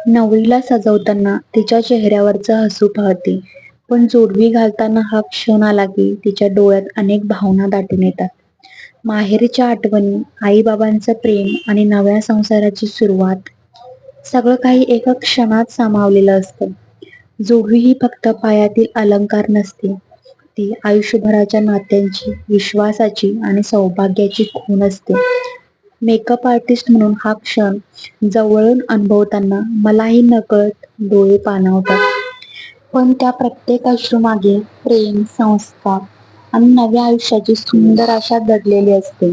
नवरीला सजवताना तिच्या चेहऱ्यावरचं हसू पाहते, पण जोडवी घालताना हा क्षण आला की तिच्या डोळ्यात अनेक भावना दाटून येतात. माहेरच्या आठवणी, आई-बाबांचं प्रेम आणि नव्या संसाराची सुरुवात, सगळं काही एका क्षणात सामावलेलं असतं. जोडवी ही फक्त पायातील अलंकार नसते, ती आयुष्यभराच्या नात्यांची, विश्वासाची आणि सौभाग्याची खूण असते. मेकअप आर्टिस्ट म्हणून हा क्षण जवळून अनुभवताना मलाही नकळत डोळे पाणावतात. पण त्या प्रत्येक अश्रूमागे प्रेम, संस्कार आणि नव्या आयुष्याची सुंदर आशा दडलेली असते.